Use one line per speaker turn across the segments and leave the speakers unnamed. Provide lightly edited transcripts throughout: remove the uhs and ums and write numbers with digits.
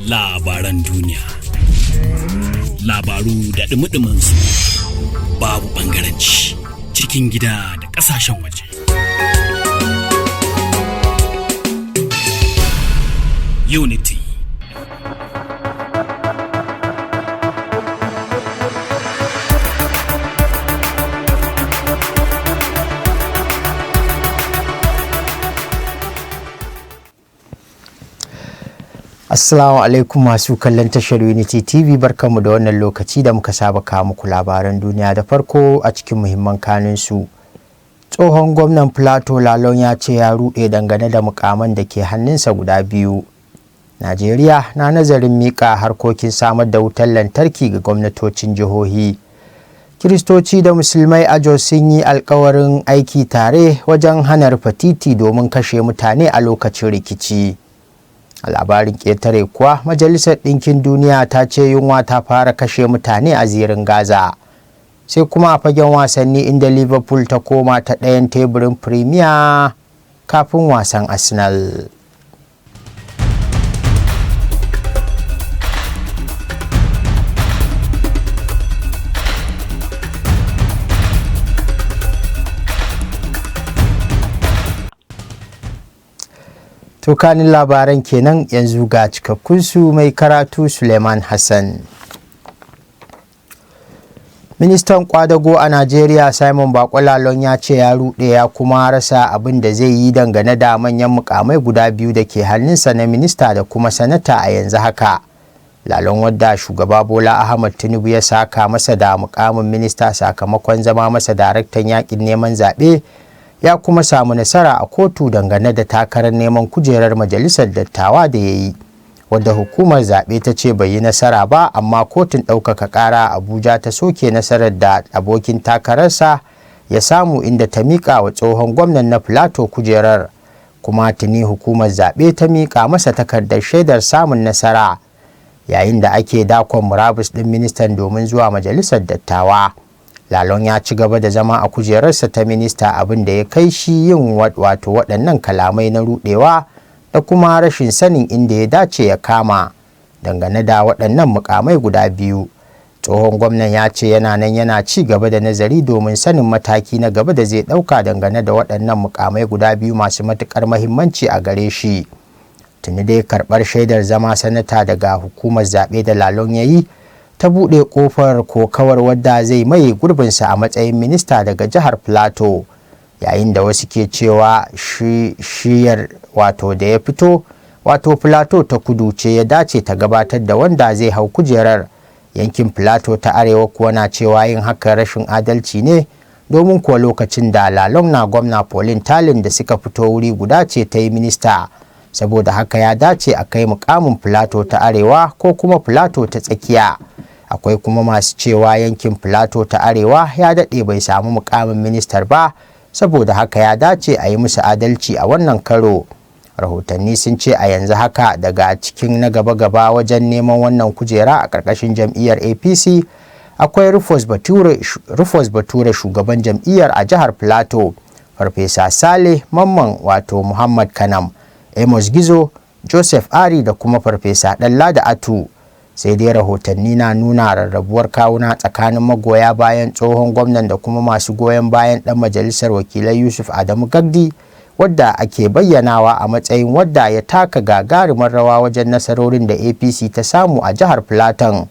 Labaran duniya. Labaru da dumi su babu ɓangaranci cikin gida da ƙasashen waje. Unity.
Assalamu alaikum masu kallon tashar Unity TV, barkanmu da wannan lokaci da muka saba kawo muku labaran duniya. Da farko a cikin muhimman kanun su. Tsohon gwamnan Plateau Lalong ya ce ya ruɗe dangane da mukaman da ke hannunsa guda biyu. Najeriya na nazarin mika harkokin samar da wutar lantarki ga gwamnatocin jihohi. Kiristoci da Musulmai a Jos sun yi alkawarin aiki tare wajen hana rufe titi domin kashe mutane a lokacin rikici. A labarin ƙetare kuwa, Majalisar Ɗinkin Duniya ta ce yunwa ta fara kashe mutane a zirin Gaza. Sai kuma a fagen wasanni, inda Liverpool ta koma ta ɗayan teburin Premier kafin wasan Arsenal. Tukanin labaran kenan, yanzu ga cikakkunsu. Mai karatu Suleiman Hassan. Ministan kwadago a Najeriya Simon Bako Lalong ya ce ya ruɗe ya kuma rasa abin da zai yi dangane da manyan mukamai guda biyu da ke hannunsa na minista da kuma sanata a yanzu haka. Lalong, wadda shugaba Bola Ahmed Tinubu ya saka masa da mukamin minista sakamakon zama masa daraktan yakin neman zaɓe, ya kuma samu nasara a kotu dangane da takarar neman kujerar majalisar dattawa da ya yi, wadda hukumar zaɓe ta ce bai yi nasara ba, amma kotun ɗaukaka ƙara a Abuja ta soke nasarar da abokin takararsa ya samu, inda ta miƙa wa tsohon gwamnan na Plateau kujerar, kuma tuni hukumar zaɓe ta miƙa masa takardar shaidar samun nasara, yayin da ake dakon murabus ɗin ministan domin zuwa majalisar dattawa. Lalong ya ci gaba da zama a kujerarsa ta minista, abin da ya kai shi yin waɗannan kalamai na ruɗewa da kuma rashin sanin inda ya dace ya kama dangane da waɗannan mukamai guda biyu. Tsohon gwamnan ya ce yana nan yana ci gaba da nazari domin sanin mataki na gaba da zai ɗauka dangane da waɗannan mukamai guda biyu masu matuƙar mahimmanci a gare shi. Tuni dai karɓar shaidar zama sanata daga hukumar zaɓe da Lalong ya yi ta buɗe ƙofar kokawar wadda zai maye gurbinsa a matsayin minista daga jihar Plateau, yayin da wasu ke cewa shiyar da ya fito Plateau ta kudu ce ya dace ta gabatar da wanda zai hau kujerar. Yankin Plateau ta arewa kuwa na cewa yin haka rashin adalci ne, domin kuwa lokacin da Lalong na gwamna Pauline Talin da suka fito wuri guda ce ta yi minista, saboda haka ya dace a kai mukamin Plateau ta arewa ko kuma Plateau ta tsakiya. Akwai kuma masu cewa yankin Plateau ta arewa ya daɗe bai samu mukamin ministar ba, saboda haka ya dace a yi musu adalci a wannan karo. Rahotanni sun ce a yanzu haka daga cikin na gaba-gaba wajen neman wannan kujera a ƙarƙashin jam'iyyar APC akwai Rufus Bature shugaban jam'iyyar a jihar Plateau, Farfesa Saleh Mamman Muhammad Kanam, Amos Gizo, Joseph Ari da kuma Farfesa Ɗanladi Atu. Sai dai rahotanni na nuna rarrabuwar kawuna tsakanin magoya bayan tsohon gwamnan da kuma masu goyon bayan ɗan majalisar wakilai Yusuf Adamu Gagdi, wadda ake bayyanawa a matsayin wadda ya taka gagarumar rawa wajen nasarorin da APC ta samu a jihar Plateau,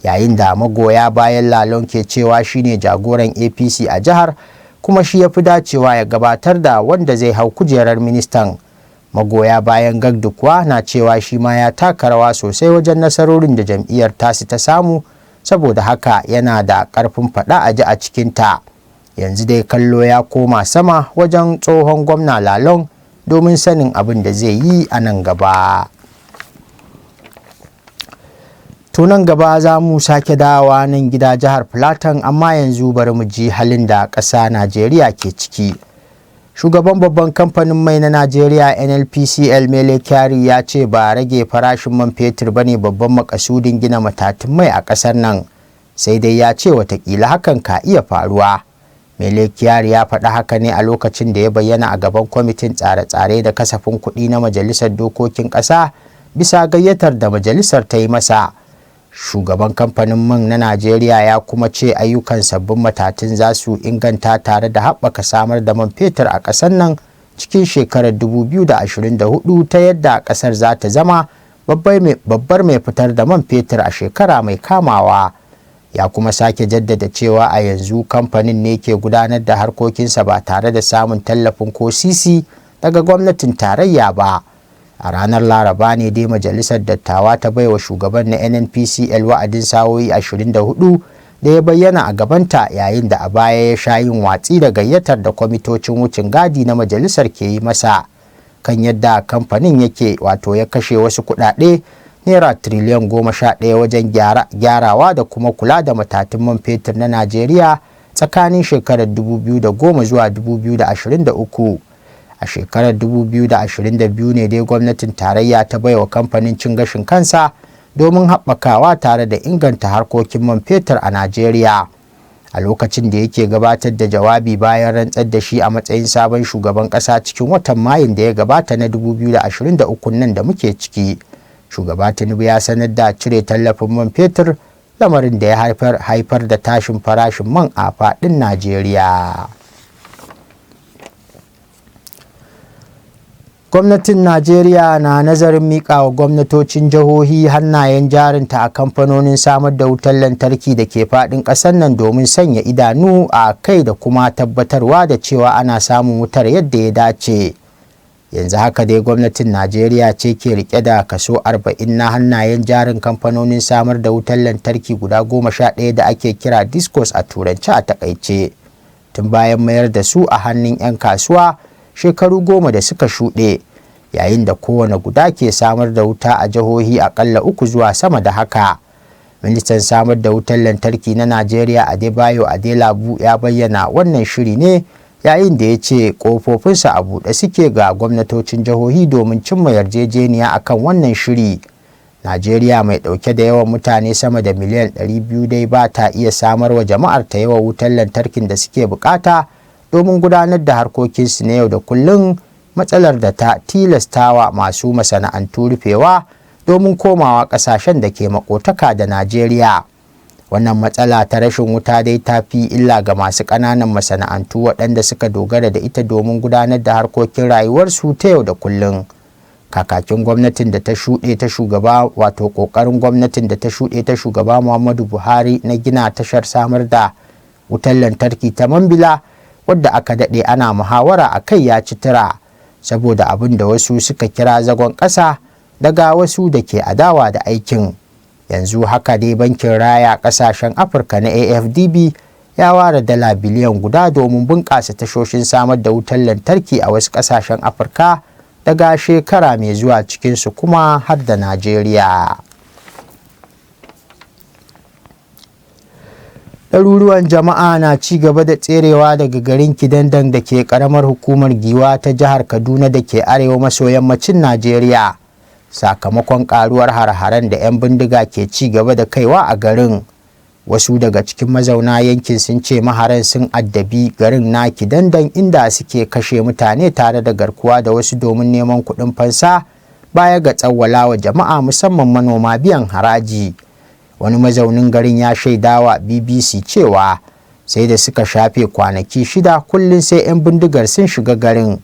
yayin da magoya bayan Lalong ke cewa shine jagoran APC a jihar, kuma shi ya fi dacewa ya gabatar da wanda zai hau kujerar ministan. Magoya bayan Gagdi kuwa na cewa shi ma ya taka rawa sosai wajen nasarorin da jam'iyyar tasu ta samu, saboda haka yana da ƙarfin faɗa a ji a cikinta. Yanzu dai kallo ya koma sama wajen tsohon gwamna Lalong domin sanin abin da zai yi a nan gaba. Tunan gaba za mu sake dawowa nan gida jihar Plateau, amma yanzu bari mu ji halin da ƙasa Najeriya ke ciki. Shugaban babban kamfanin mai na Najeriya NNPCL Mele Kyari ya ce ba rage farashin man fetur bane babban makasudin gina matatun mai a ƙasar nan, sai dai ya ce watakila hakan ka iya faruwa. Mele Kyari ya faɗi haka ne a lokacin da ya bayyana a gaban kwamitin tsare-tsare da kasafin kuɗi na Majalisar Dokokin Ƙasa bisa gayyatar da majalisar ta yi masa. Shugaban kamfanin man na Najeriya ya kuma ce ayyukan sabbin matatun za su inganta tare da haɓaka samar da man fetur a ƙasar nan cikin shekarar 2024 ta yadda ƙasar za ta zama babbar mai fitar da man fetur a shekara mai kamawa. Ya kuma sake jaddada cewa a yanzu kamfanin ne ke gudanar da harkokinsa ba tare da samun tallafin ko sisi daga gwamnatin tarayya ba. A ranar Laraba ne dai majalisar dattawa ta baiwa shugaban na NNPCL wa'adin sa'o'i 24 da ya bayyana a gabanta, yayin da a baya ya sha yin watsi da gayyatar da kwamitocin wucin gadi na majalisar ke yi masa kan yadda kamfanin ya kashe wasu kuɗaɗe naira tiriliyan 11 wajen gyarawa da kuma kula da matatun man fetur na Najeriya tsakanin shekarar 2010 zuwa 2023. A shekarar 2022 ne dai gwamnatin tarayya ta baiwa kamfanin cin gashin kansa domin haɓakawa tare da inganta harkokin man fetur a Najeriya. A lokacin da yake gabatar da jawabi bayan rantsar da shi a matsayin sabon shugaban ƙasa cikin watan Mayun da ya gabata na 2023 nan da muke ciki, shugaba Tinubu ya sanar da cire tallafin man fetur, lamarin da ya haifar da tashin farashin man a faɗin Najeriya. Gwamnatin Najeriya na nazarin miƙa wa gwamnatocin jihohi hannayen jarinta a kamfanonin samar da wutar lantarki da ke faɗin ƙasar nan domin sanya idanu a kai da kuma tabbatarwa da cewa ana samun wutar yadda ya dace. Yanzu haka dai gwamnatin Najeriya ce ke rike da kaso 40 na hannayen jarin kamfanonin samar da wutar lantarki guda 11 da ake kira DISCOs a turance a takaice, tun bayan mayar da su a hannun 'yan kasuwa shekaru 10 da suka shuɗe, yayin da kowane guda ke samar da wuta a jihohi akalla 3 zuwa sama da haka. Ministan samar da wutar lantarki na Najeriya Adebayo Adelabu ya bayyana wannan shiri ne yayin da ya ce kofofinsa a buɗe suke ga gwamnatocin jihohi domin cimma yarjejeniya akan wannan shiri. Najeriya mai ɗauke da yawan mutane sama da miliyan 200 dai ba ta iya samar wa jama'ar ta yawan wutar lantarkin da suke bukata domin gudanar da harkokinsu na yau da kullum, matsalar da ta tilastawa masu masana'antu rufewa domin komawa ƙasashen da ke makotaka da Najeriya. Wannan matsala ta rashin wuta dai ta fi illa ga masu ƙananan masana'antu waɗanda suka dogara da ita domin gudanar da harkokin rayuwarsu ta yau da kullum. Kakakin gwamnatin da ta shuɗe ta shugaba ƙoƙarin gwamnatin da ta shuɗe ta shugaba Muhammadu Buhari na gina tashar samar da wutar lantarki ta Mambila, wadda aka daɗe ana muhawara a kai, ya ci tura saboda abin da wasu suka kira zagon ƙasa daga wasu da ke adawa da aikin. Yanzu haka dai bankin raya ƙasashen Afirka na AFDB ya ware dala biliyan guda domin bunƙasa tashoshin samar da wutar lantarki a wasu ƙasashen Afirka daga shekara mai zuwa, cikinsu kuma har da Najeriya. Ɗaruruwan jama'a na ci gaba da tserewa daga garin Kidandan da ke ƙaramar hukumar Giwa ta jihar Kaduna da ke arewa maso yammacin Najeriya, sakamakon ƙaruwar har-haren da 'yan bindiga ke ci gaba da kaiwa a garin. Wasu daga cikin mazauna yankin sun ce maharan sun addabi garin na Kidandan, inda suke kashe mutane tare da garkuwa da wasu domin neman kuɗin fansa, baya ga tsawwalawa jama'a musamman manoma biyan haraji. Wani mazaunin garin ya shaidawa BBC cewa sai da suka shafe kwanaki 6 kullum sai 'yan bindigar sun shiga garin.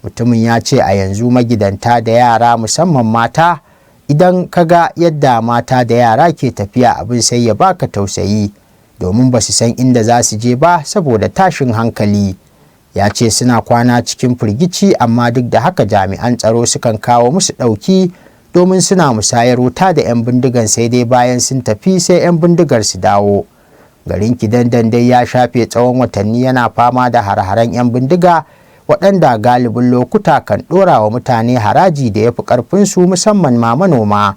Mutumin ya ce a yanzu magidanta da yara musamman mata, idan ka ga yadda mata da yara ke tafiya abin sai ya baka tausayi, domin ba su san inda za su je ba saboda tashin hankali. Ya ce suna kwana cikin firgici, amma duk da haka jami'an tsaro sukan kawo musu ɗauki domin suna musayar wuta da 'yan bindigan, sai dai bayan sun tafi sai 'yan bindigar su dawo. Garin Kidandan dai ya shafe tsawon watanni yana fama da har-haren 'yan bindiga, waɗanda galibin lokuta kan ɗora wa mutane haraji da ya fi ƙarfinsu, musamman ma manoma.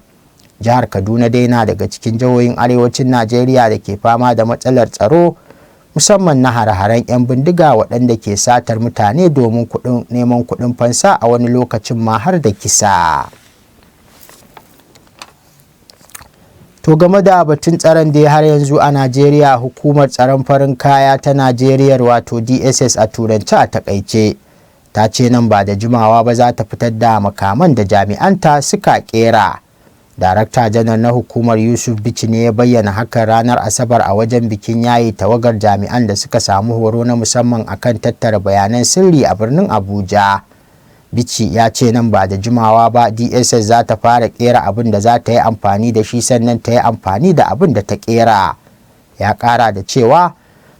Jihar Kaduna dai na daga cikin jihohin arewacin Najeriya da ke fama da matsalar tsaro, musamman na har-haren 'yan bindiga waɗanda ke satar mutane domin neman kuɗin fansa, a wani lokacin ma har da kisa. To game da batun tsaron da har yanzu a Najeriya, hukumar tsaron farin kaya ta Najeriya wato DSS a turance a takaice ta ce nan ba da jimawa ba za ta fitar da makaman da jami'anta suka kera. Darakta janar na hukumar Yusuf Bichi ne ya bayyana hakan ranar Asabar a wajen bikin yayi tawagar jami'an da suka samu horo na musamman akan tattara bayanan sirri a birnin Abuja. Bichi ya ce nan ba da jimawa ba DSS za ta fara kera abin da za ta yi amfani da shi sannan ta yi amfani da abin da ta kera. Ya kara da cewa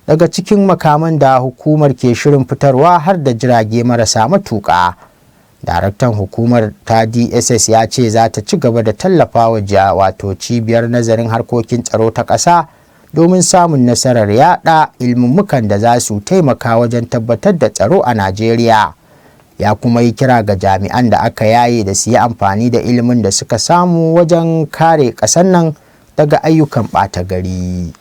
daga cikin makaman da hukumar ke shirin fitarwa har da jirage marasa matuƙa. Daraktan hukumar ta DSS ya ce za ta ci gaba da tallafawa wato cibiyar nazarin harkokin tsaro ta ƙasa domin samun nasarar yada ilmummukan da za su taimaka wajen tabbatar da tsaro a Najeriya. Ya kuma yi kira ga jami'an da aka yaye da su yi amfani da ilimin da suka samu wajen kare ƙasar nan daga ayyukan ɓata gari.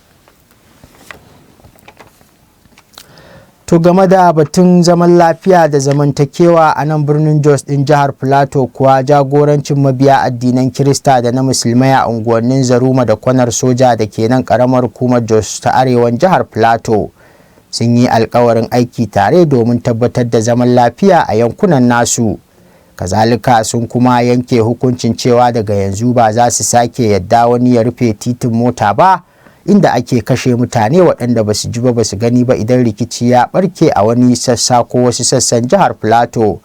To game da batun zaman lafiya da zamantakewa a nan birnin Jos ɗin jihar Plateau kuwa jagorancin mabiya addinan Kirista da na Musulmai a unguwannin Zaruma da Kwanar Soja da ke nan ƙaramar hukumar Jos ta arewan jihar Plateau sun yi alkawarin aiki tare domin tabbatar da zaman lafiya a yankunan nasu. Kazalika sun kuma yanke hukuncin cewa daga yanzu ba za su sake yadda wani ya rufe titin mota ba, inda ake kashe mutane waɗanda ba su ji ba su gani ba idan rikici ya ɓarke a wani sassa ko wasu sassan jihar Plateau.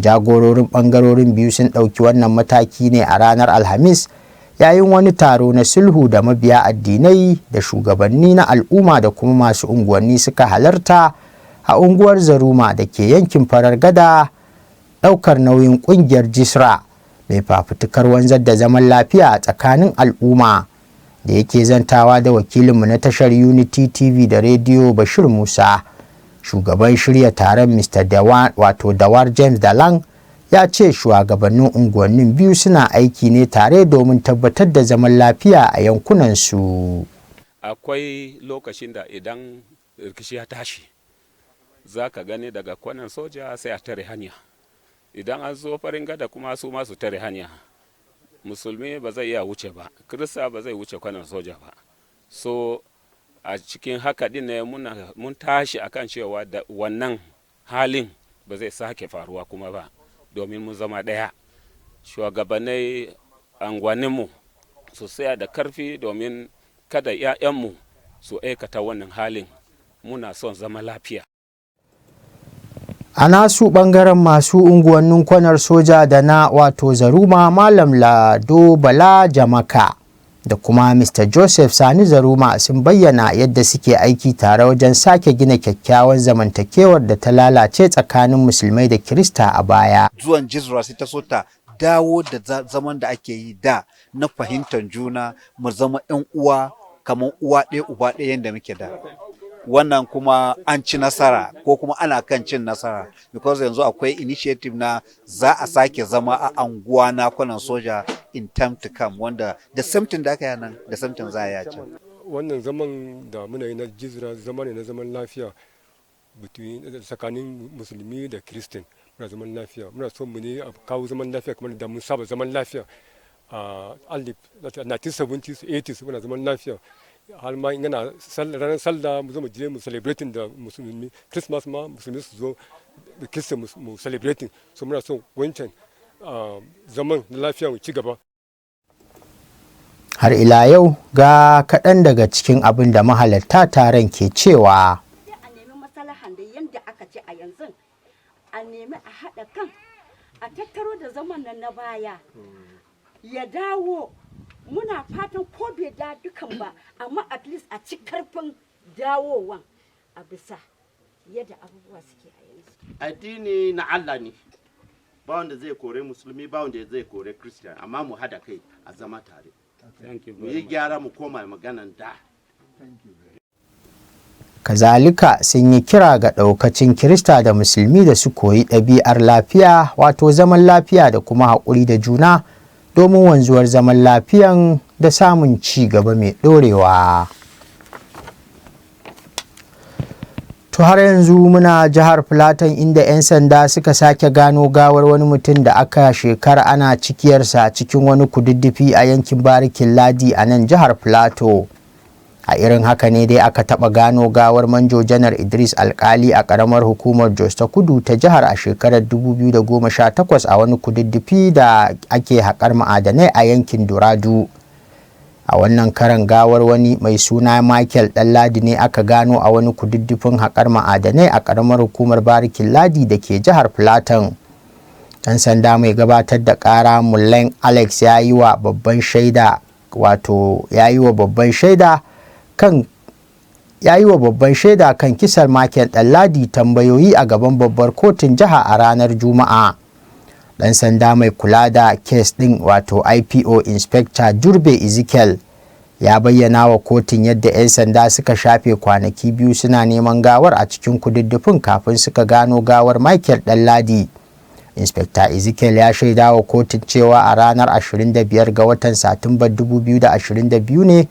Jagororin ɓangarorin biyu sun ɗauki wannan mataki ne a ranar Alhamis yayin wani taro na sulhu da mabiya addinai da shugabanni na al'umma da kuma masu unguwanni suka halarta a unguwar Zaruma da ke yankin Farar Gada, ɗaukar nauyin ƙungiyar Jisra mai fafutukar wanzar da zaman lafiya a tsakanin al'umma. Da yake zantawa da wakilinmu na tashar Unity TV da rediyo Bashir Musa, shugaban shirya taron Mr. Dawar James Dalang ya ce shugabannin unguwannin biyu suna aiki ne tare domin tabbatar da zaman lafiya a yankunansu.
Akwai lokacin da idan rikici ya tashi za ka gani daga Kwanan Soja sai a tare hanya, idan an zo Farin Gada kuma su masu tare hanya. Musulmi ba zai iya wuce ba, Kirista ba zai wuce Kwanan Soja ba. So a cikin haka din ne mun tashi akan cewa da wannan halin ba zai sake faruwa kuma ba, domin mun zama ɗaya. Shugabannin anguwanninmu su tsaya da karfi domin kada 'ya'yanmu su aikata wannan halin. Muna son zama lafiya. A nasu ɓangaren masu unguwannin Kwanar Soja da na wato Zaruma, Malam Lado Bala Jamaka da kuma Mr. Joseph Sani Zaruma sun bayyana yadda suke aiki tare wajen sake gina kyakkyawan zamantakewar da ta lalace tsakanin musulmai da Kirista a baya.
Zuwan Jisra sai ta so ta dawo da zaman da ake yi da na fahimtar juna, mu zama 'yan uwa kamar uwa ɗaya uba ɗaya yadda muke da. Wannan kuma an ci nasara ko kuma ana kan cin nasara, because yanzu akwai initiative na za a sake zama a anguwa na Kwanan Soja in time to come, wanda da samtin da aka yi nan da samtin za a yi can.
Wannan zaman da muna yi na Jizra zama ne na zaman lafiya tsakanin musulmi da Kiristan. Muna zaman lafiya, muna so mu ne a kawo zaman lafiya kamar da mun saba zaman lafiya a 1970s 80s muna zaman lafiya. Har ma yana ranar sallah mu zo mu je mu celebrating da musulmi, Christmas ma musulmi su zo da Christian mu celebrating. So muna so wancan zaman na lafiya mu ci gaba.
Har ila yau ga kaɗan daga cikin abin da mahalarta taron ke cewa.
A nemi masalahan da yadda aka ce a yanzu, a nemi a haɗa kan, a tattaro da zaman nan na baya ya dawo. Muna fatan ko bai da dukan ba, amma at least a ci karfin dawowan a bisa yadda abubuwa suke a yanzu.
Addini na Allah ne, ba wanda zai kore musulmi, ba wanda zai kore Christian, amma mu hada kai a zama tare. Mu yi gyara mu koma maganan da.
Kazalika sun yi kira ga ɗaukacin Kirista da Musulmi da su koyi ɗabi'ar lafiya, wato zaman lafiya da kuma haƙuri da juna, domin wanzuwar zaman lafiyan da samun ci gaba mai ɗorewa. To har yanzu muna jihar Plateau inda 'yan sanda suka sake gano gawar wani mutum da aka shekara ana cikiyarsa cikin wani kududdufi a yankin Barikin Ladi a nan jihar Plateau. A irin haka ne dai aka taɓa gano gawar manjo janar Idris Alkali a ƙaramar hukumar Jos ta Kudu ta jihar a shekarar 2018 a wani kududdufi da ake haƙar ma'adanai a yankin Doradu. A wannan karan gawar wani mai suna Michael Ɗanladi ne aka gano a wani kududdufin haƙar ma'adanai a ƙaramar hukumar Barikin Ladi da ke jihar Plateau. Ɗan sanda mai gabatar da ƙara Mullen Alex ya yi wa babban shaida kan kisar Michael Ɗanladi tambayoyi a gaban babbar kotun jiha a ranar Juma'a. Ɗan sanda mai kula da kes ɗin IPO Inspector Durbe Ezekiel ya bayyana wa kotun yadda 'yan sanda suka shafe kwanaki 2 suna neman gawar a cikin kududdufin kafin suka gano gawar Michael Ɗanladi. Inspector Ezekiel ya shaida wa kotun cewa a ranar 25 ga watan Satumbar 2022 ne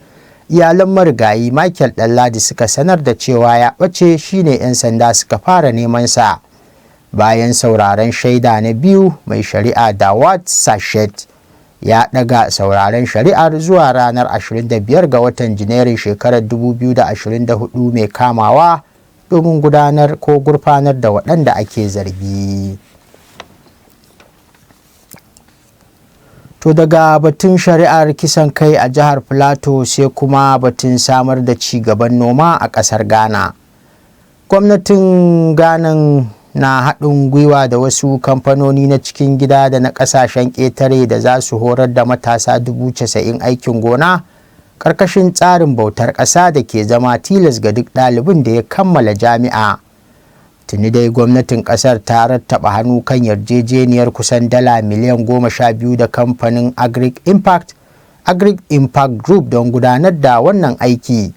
iyalan marigayi Michael Ɗanladi suka sanar da cewa ya ɓace, shine 'yan sanda suka fara neman sa. Bayan sauraren shaida na biyu, mai shari'a Dawud Sachet ya ɗaga sauraren shari'ar zuwa ranar 25 ga watan Janairun shekarar 2024 mai kamawa domin gurfanar da waɗanda ake zargi. To daga batun shari'ar kisan kai a jihar Plateau sai kuma batun samar da ci gaban noma a ƙasar Ghana. Gwamnatin Ghana na haɗin gwiwa da wasu kamfanoni na cikin gida da na ƙasashen ƙetare da za su horar da matasa 90,000 aikin gona ƙarƙashin tsarin bautar ƙasa da ke zama tilas ga duk ɗalibin da ya kammala jami'a. Tuni dai gwamnatin ƙasar ta rattaba hannu kan yarjejeniyar kusan dala miliyan 12 da kamfanin Agric Impact Group don gudanar da wannan aiki.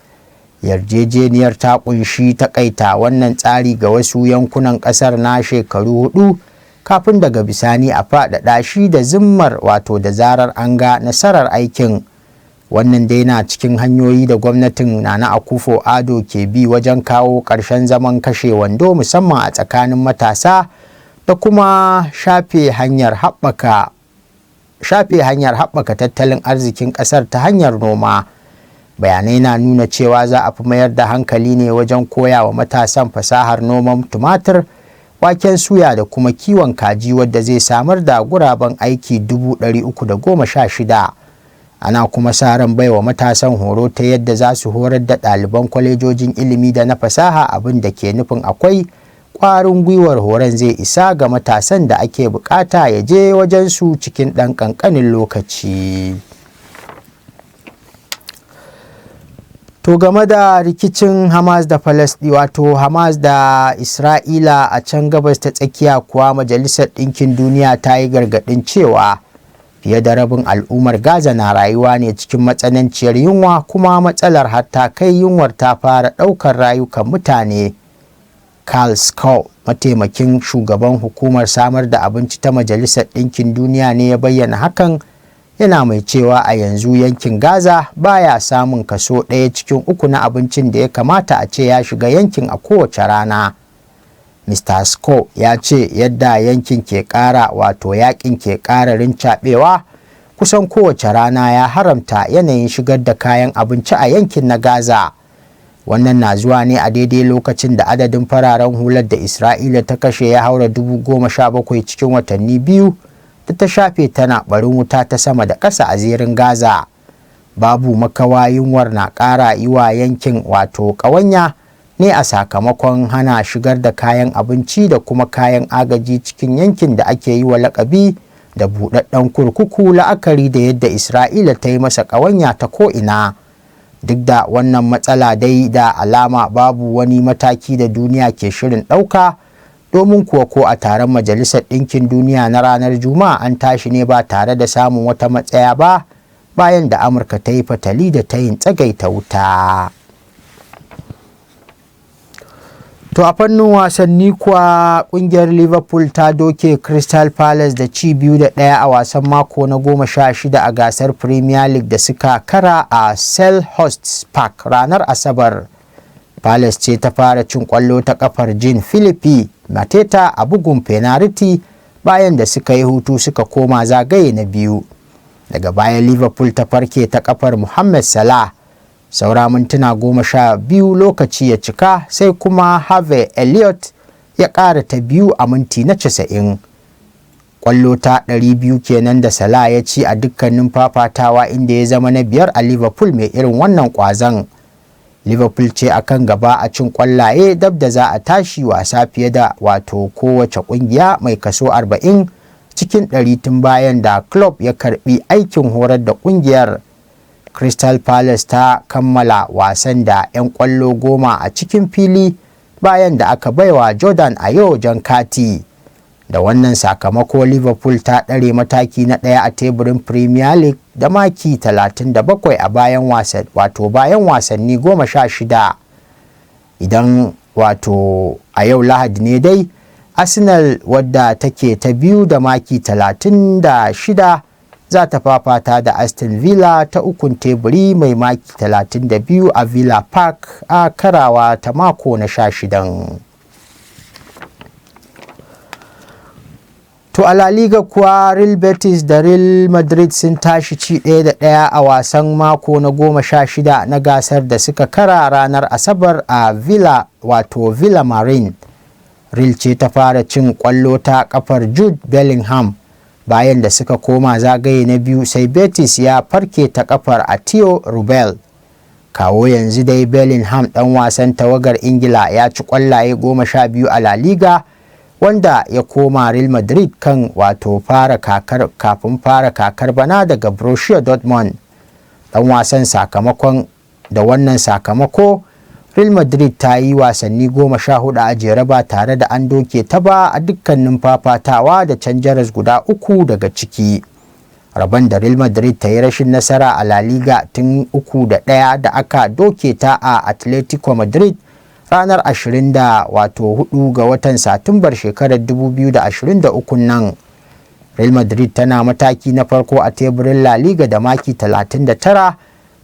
Yarjejeniyar ta kunshi takaita wannan tsari ga wasu yankunan ƙasar na shekaru 4 kafin daga bisani a faɗaɗa shi da zimmar da zarar an ga nasarar aikin. Wannan dai na cikin hanyoyi da gwamnatin Nana Akufo-Addo ke bi wajen kawo ƙarshen zaman kashe wando musamman a tsakanin matasa da kuma shafe hanyar haɓaka tattalin arzikin ƙasar ta hanyar noma. Bayanai na nuna cewa za a fi mayar da hankali ne wajen koya wa matasan fasahar noman tumatir, waken suya da kuma kiwon kaji wadda zai samar da guraben aiki 316. Ana kuma sa ran baiwa matasan horo ta yadda za su horar da ɗaliban kwalejojin ilimi da na fasaha, abin da ke nufin akwai ƙwarin gwiwar horon zai isa ga matasan da ake bukata ya je wajen su cikin ɗan ƙanƙanin lokaci. To game da rikicin Hamas da Hamas da Isra'ila a can gabas ta tsakiya kuwa, Majalisar Ɗinkin Duniya ta yi gargaɗin cewa fiye da rabin al'ummar Gaza na rayuwa ne cikin matsananciyar yunwa, kuma matsalar hatta kai yunwar ta fara ɗaukar rayukan mutane. Karl Skol, mataimakin shugaban hukumar samar da abinci ta Majalisar Ɗinkin Duniya ne ya bayyana hakan, yana mai cewa a yanzu yankin Gaza baya samun kaso 1 cikin 3 na abincin da ya kamata a ce ya shiga yankin a kowace rana. Mr. Skol ya ce yadda yankin ke yakin ke ƙara rincaɓewa kusan kowace rana ya haramta yanayin shigar da kayan abinci a yankin na Gaza. Wannan na zuwa ne a daidai lokacin da adadin fararen hular da Isra'ila ta kashe ya haura 17,000 cikin watanni 2 da ta shafe tana barin wuta ta sama da ƙasa a zirin Gaza. Babu makawa yunwar na ƙara yi wa yankin ƙawanya ne a sakamakon hana shigar da kayan abinci da kuma kayan agaji cikin yankin da ake yi wa lakabi da buɗaɗɗen kurkuku, la'akari da yadda Isra'ila ta yi masa ƙawanya ta ko'ina. Duk da wannan matsala dai da alama babu wani mataki da duniya ke shirin ɗauka, domin kuwa ko a taron Majalisar Ɗinkin Duniya na ranar Juma'a an tashi ne ba tare da samun wata matsaya ba, bayan da Amurka ta yi fatali da ta yin tsagaita wuta. To a fannin wasanni kuwa, kungiyar Liverpool ta doke Crystal Palace da ci 2-1 a wasan mako na 16 a gasar Premier League da suka kara a Selhurst Park ranar Asabar. Palace ce ta fara cin kwallo ta kafar Jean-Philippe Mateta a bugun penalty bayan da suka yi hutu suka koma zagaye na biyu. Daga baya Liverpool ta farke ta kafar Mohamed Salah, saura mintuna 12 lokaci ya cika sai kuma Harvey Elliott ya ƙara ta biyu a minti na 90. Ƙwallo ta 200 kenan da Salah ya ci a dukkanin fafatawa, inda ya zama na biyar a Liverpool mai irin wannan ƙwazon. Liverpool ce akan gaba a cin ƙwallaye dab da za a tashi wasa fiye da wato kowace ƙungiya mai kaso 40 cikin 100 tun bayan da Klopp ya karbi aikin horar da ƙungiyar. Crystal Palace ta kammala wasan da 'yan ƙwallo 10 a cikin fili bayan da aka baiwa Jordan Ayew jan kati. Da wannan sakamako Liverpool ta ɗare mataki na ɗaya a teburin Premier League da maki 37 a bayan wasanni 16. Idan wato a yau Lahadi ne dai, Arsenal wadda take ta biyu da maki 36 za ta fafata da Aston Villa ta ukun teburi mai maki 32 a Villa Park a karawa ta mako na 16. To a La Liga kuwa Real Betis da Real Madrid sun tashi ci 1-1 a wasan mako na 16 na gasar da suka kara ranar Asabar a Villamarin. Real ce ta fara cin kwallo ta kafar Jude Bellingham, bayan da suka koma zagaye na biyu sai Betis ya farke ta kafar Attio Rubel. Kawo yanzu dai Bellingham dan wasan tawagar Ingila ya ci kwallaye 12 a La Liga, wanda ya koma Real Madrid kafin fara kakar bana daga Borussia Dortmund. Da wannan sakamako Real Madrid ta yi wasanni 14 a jere ba tare da an doke ta ba a dukkanin fafatawa da canjaras guda 3 daga ciki. Rabon da Real Madrid ta yi rashin nasara a La Liga tun 3-1 da aka doke ta a Atletico Madrid ranar 24 ga watan Satumbar shekarar 2023 nan. Real Madrid tana mataki na farko a teburin La Liga da maki 39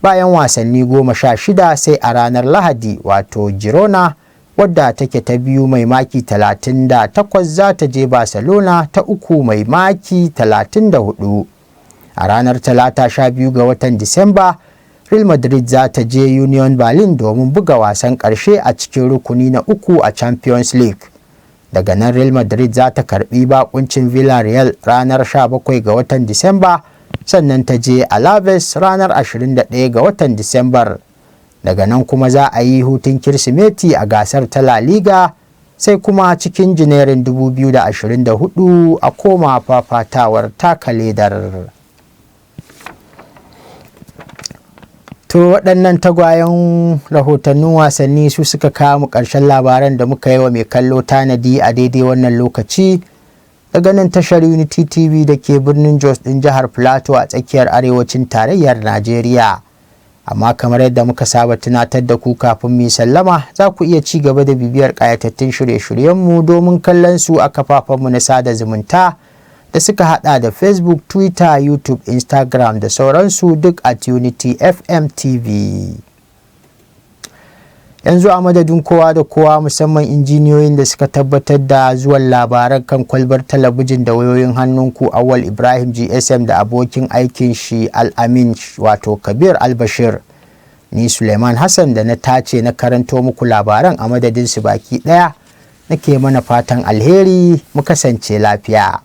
bayan wasanni 16, sai a ranar Lahadi wato Girona wadda take ta biyu mai maki 38 za ta je Barcelona ta uku mai maki 34. A ranar Talata 12 ga watan Disamba, Real Madrid za ta je Union Berlin domin buga wasan ƙarshe a cikin rukuni na 3 a Champions League. Daga nan Real Madrid za ta karbi bakuncin Villarreal ranar 17 ga watan Disamba, sannan ta je Alaves ranar 21 ga watan Disambar. Daga nan kuma za a yi hutun Kirsimeti a gasar ta La Liga, sai kuma cikin Janairun 2024 a koma fafatawar taka ledar. To waɗannan tagwayen rahotannin wasanni su suka kawo mu ƙarshen labaran da muka yi wa mai kallo tanadi a daidai wannan lokaci daga nan tashar Unity TV da ke birnin Jos ɗin jihar Plateau a tsakiyar arewacin tarayyar Najeriya. Amma kamar yadda muka saba tunatar da ku kafin mu sallama, za ku iya ci gaba da bibiyar ƙayatattun shirye-shiryenmu domin kallon su a kafafenmu na sada zumunta da suka hada da Facebook, Twitter, YouTube, Instagram da sauransu duk at Unity FM TV. Yanzu a madadin kowa da kowa, musamman injiniyoyin da suka tabbatar da zuwan labaran kan kwalbar talabijin da wayoyin hannunku, Awal Ibrahim GSM da abokin aikin shi Al-Amin wato Kabir Al-Bashir. Ni Suleiman Hassan da na tace na karanto muku labaran a madadin su baki daya nake mana fatan alheri, mu kasance lafiya.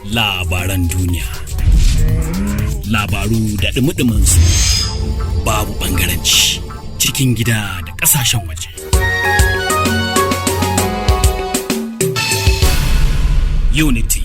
Labaran duniya, labaru da dumi su, babu ɓangaranci, cikin gida da ƙasashen waje. Unity